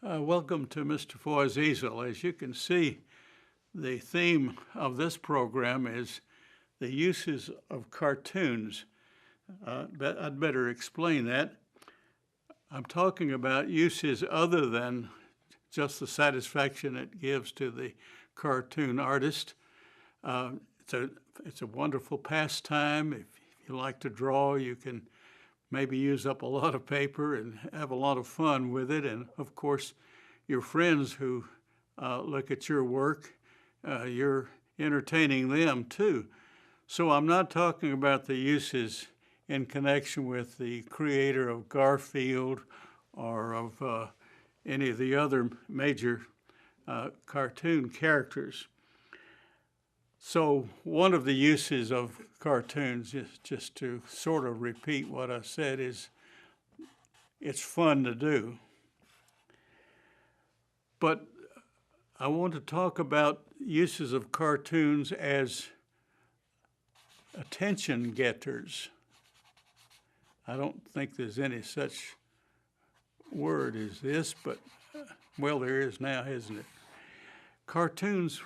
Welcome to Mr. Foy's Easel. As you can see, the theme of this program is the uses of cartoons. But I'd better explain that. I'm talking about uses other than just the satisfaction it gives to the cartoon artist. It's a wonderful pastime. If you like to draw, you can maybe use up a lot of paper and have a lot of fun with it. And of course, your friends who look at your work, you're entertaining them too. So I'm not talking about the uses in connection with the creator of Garfield or of any of the other major cartoon characters. So one of the uses of cartoons, just to sort of repeat what I said, is it's fun to do. But I want to talk about uses of cartoons as attention getters. I don't think there's any such word as this, but well, there is now, isn't it? Cartoons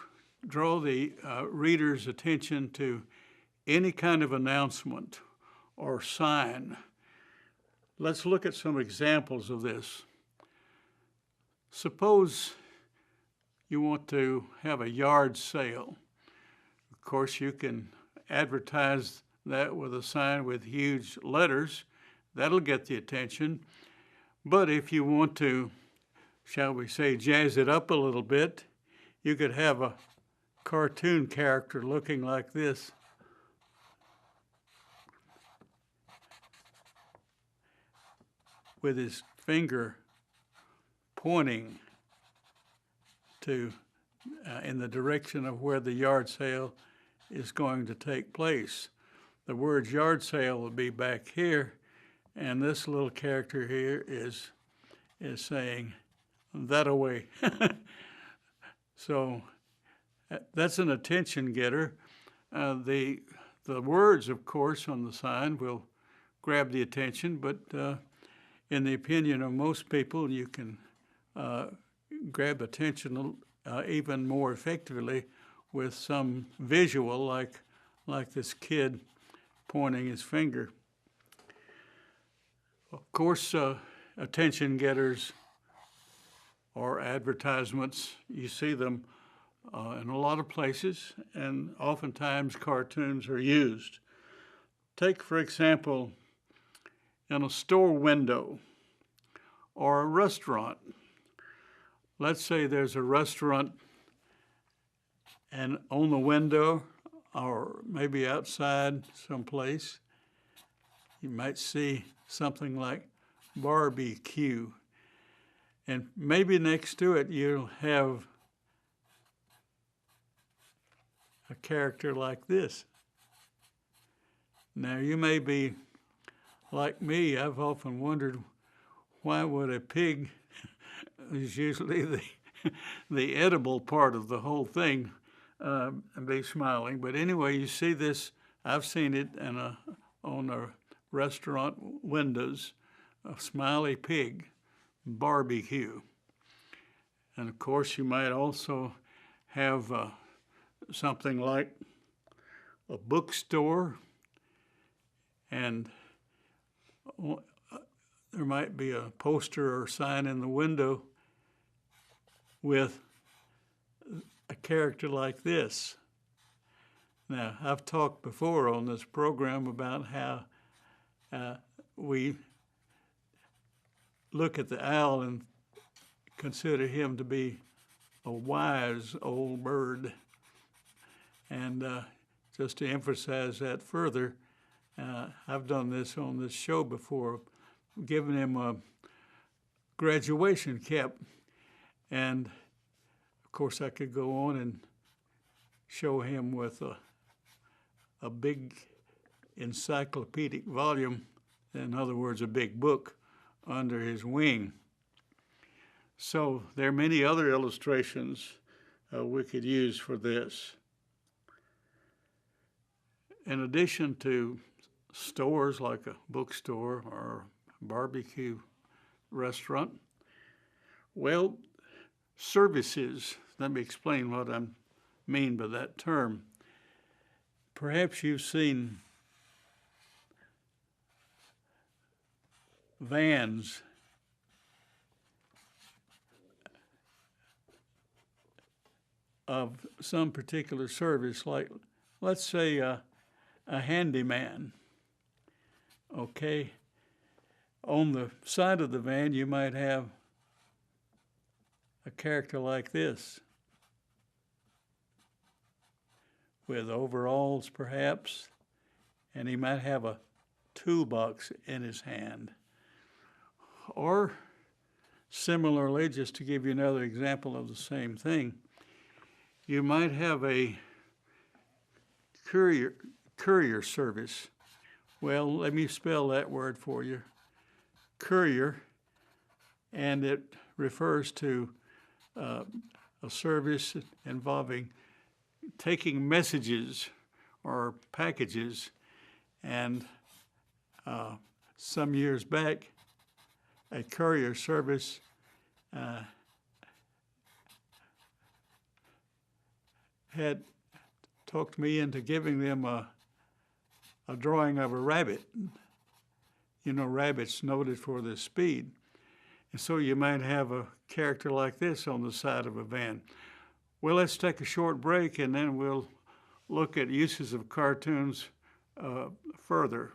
draw the reader's attention to any kind of announcement or sign. Let's look at some examples of this. Suppose you want to have a yard sale. Of course, you can advertise that with a sign with huge letters. That'll get the attention. But if you want to, shall we say, jazz it up a little bit, you could have a cartoon character looking like this. With his finger pointing to in the direction of where the yard sale is going to take place. The word yard sale will be back here, and this little character here is saying, that away. So that's an attention getter. The words, of course, on the sign will grab the attention, but in the opinion of most people, you can grab attention even more effectively with some visual, like this kid pointing his finger. Of course, attention getters or advertisements, you see them in a lot of places, and oftentimes cartoons are used. Take, for example, in a store window or a restaurant. Let's say there's a restaurant, and on the window or maybe outside someplace, you might see something like barbecue. And maybe next to it you'll have a character like this. Now you may be like me. I've often wondered, why would a pig is usually the edible part of the whole thing be smiling. But anyway, you see this, I've seen it on a restaurant windows, a smiley pig, barbecue. And of course you might also have something like a bookstore, and there might be a poster or sign in the window with a character like this. Now, I've talked before on this program about how we look at the owl and consider him to be a wise old bird. And just to emphasize that further, I've done this on this show before, giving him a graduation cap. And of course I could go on and show him with a big encyclopedic volume, in other words, a big book under his wing. So there are many other illustrations we could use for this. In addition to stores like a bookstore or a barbecue restaurant, Well, services, let me explain what I mean by that term. Perhaps you've seen vans of some particular service, like let's say a handyman, okay? On the side of the van, you might have a character like this, with overalls perhaps, and he might have a toolbox in his hand. Or similarly, just to give you another example of the same thing, you might have a courier service. Well, let me spell that word for you. Courier, and it refers to a service involving taking messages or packages. And some years back, a courier service had talked me into giving them a drawing of a rabbit. You know, rabbits noted for their speed. And so you might have a character like this on the side of a van. Well, let's take a short break and then we'll look at uses of cartoons further.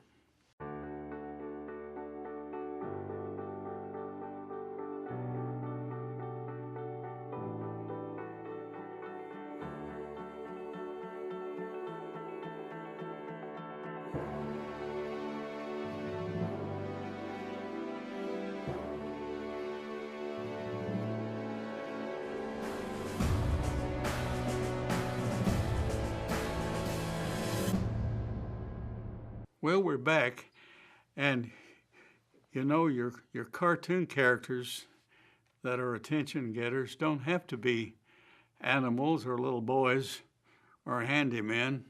Well, we're back, and you know, your cartoon characters that are attention getters don't have to be animals or little boys or handymen.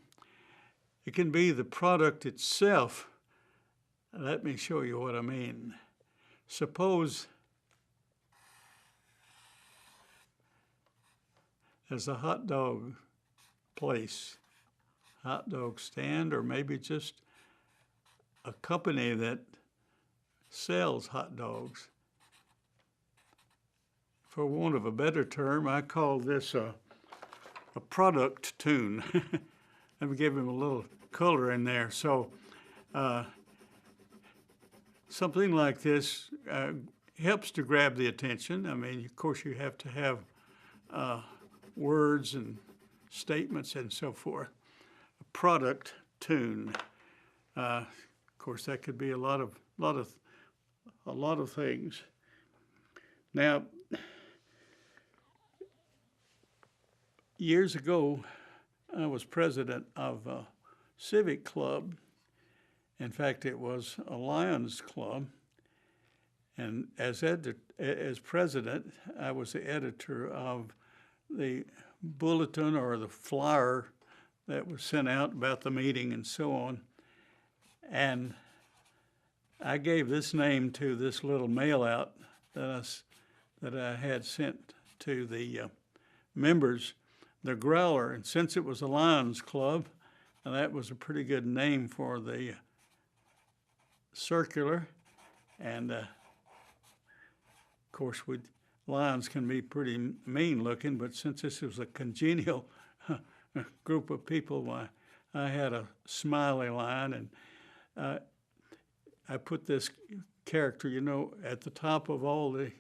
It can be the product itself. Let me show you what I mean. Suppose there's a hot dog place, hot dog stand, or maybe just a company that sells hot dogs. For want of a better term, I call this a product tune. Let me give him a little color in there. So something like this helps to grab the attention. I mean, of course, you have to have words and statements and so forth. A product tune. Of course, that could be a lot of things. Now, years ago, I was president of a civic club. In fact, it was a Lions Club. And as president, I was the editor of the bulletin or the flyer that was sent out about the meeting and so on. And I gave this name to this little mail out that I had sent to the members, the Growler. And since it was a Lions Club, that was a pretty good name for the circular. And of course, lions can be pretty mean looking, but since this was a congenial group of people, I had a smiley lion, and I put this character, you know, at the top of all the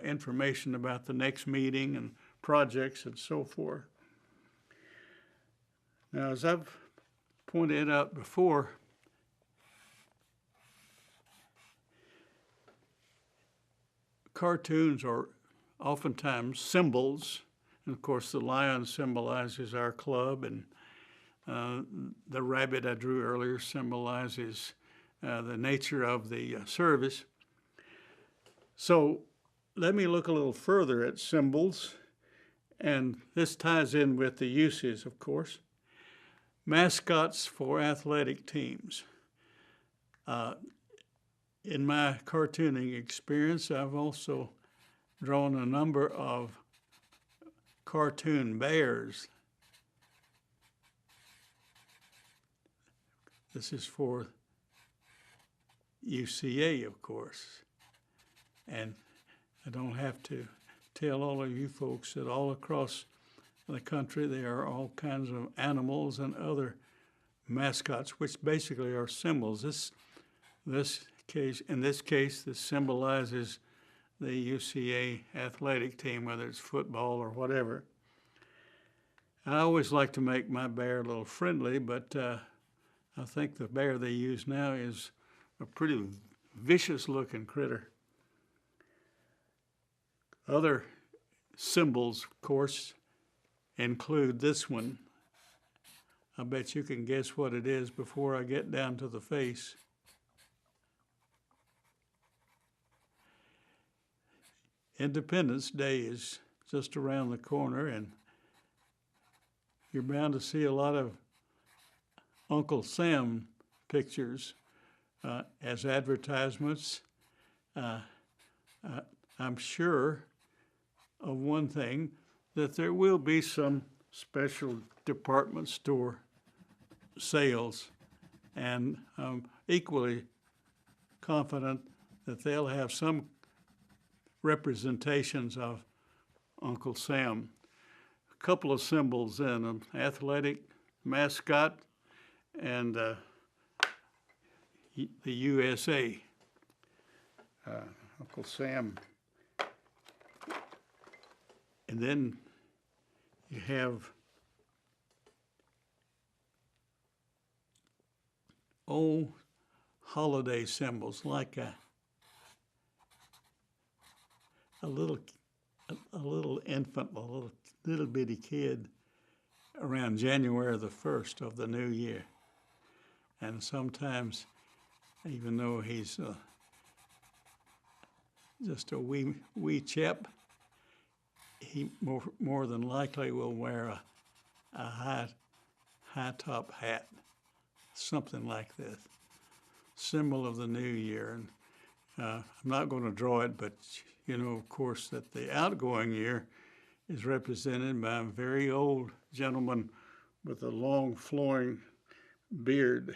information about the next meeting and projects and so forth. Now, as I've pointed out before, cartoons are oftentimes symbols. And of course, the lion symbolizes our club, and the rabbit I drew earlier symbolizes the nature of the service. So let me look a little further at symbols, and this ties in with the uses, of course. Mascots for athletic teams. In my cartooning experience, I've also drawn a number of cartoon bears. This is for UCA, of course. And I don't have to tell all of you folks that all across the country there are all kinds of animals and other mascots, which basically are symbols. In this case, this symbolizes the UCA athletic team, whether it's football or whatever. I always like to make my bear a little friendly, but I think the bear they use now is a pretty vicious-looking critter. Other symbols, of course, include this one. I bet you can guess what it is before I get down to the face. Independence Day is just around the corner, and you're bound to see a lot of Uncle Sam pictures as advertisements. I'm sure of one thing, that there will be some special department store sales, and I'm equally confident that they'll have some representations of Uncle Sam. A couple of symbols in an athletic mascot and the USA. Uncle Sam. And then you have old holiday symbols, like a little infant, a little bitty kid around January the 1st of the new year. And sometimes, even though he's just a wee chap, he more than likely will wear a high top hat, something like this, symbol of the new year. And I'm not going to draw it, but you know, of course, that the outgoing year is represented by a very old gentleman with a long flowing beard.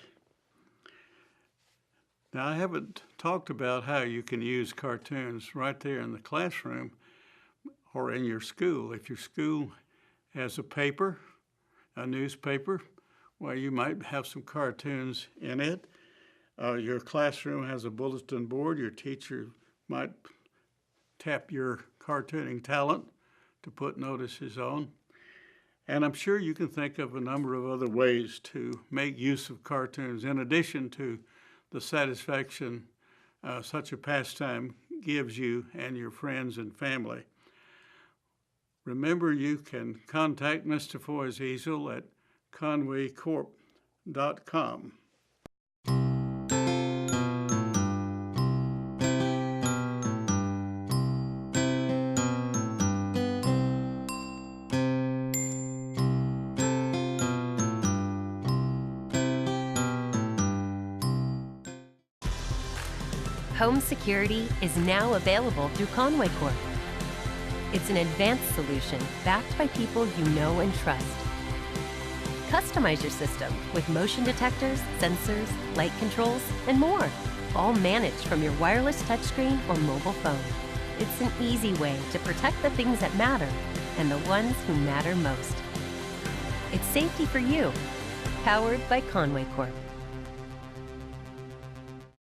Now, I haven't talked about how you can use cartoons right there in the classroom or in your school. If your school has a paper, a newspaper, well, you might have some cartoons in it. Your classroom has a bulletin board. Your teacher might tap your cartooning talent to put notices on. And I'm sure you can think of a number of other ways to make use of cartoons in addition to the satisfaction such a pastime gives you and your friends and family. Remember, you can contact Mr. Foy's Easel at conwaycorp.com. Home security is now available through Conway Corp. It's an advanced solution backed by people you know and trust. Customize your system with motion detectors, sensors, light controls, and more, all managed from your wireless touchscreen or mobile phone. It's an easy way to protect the things that matter and the ones who matter most. It's safety for you, powered by Conway Corp.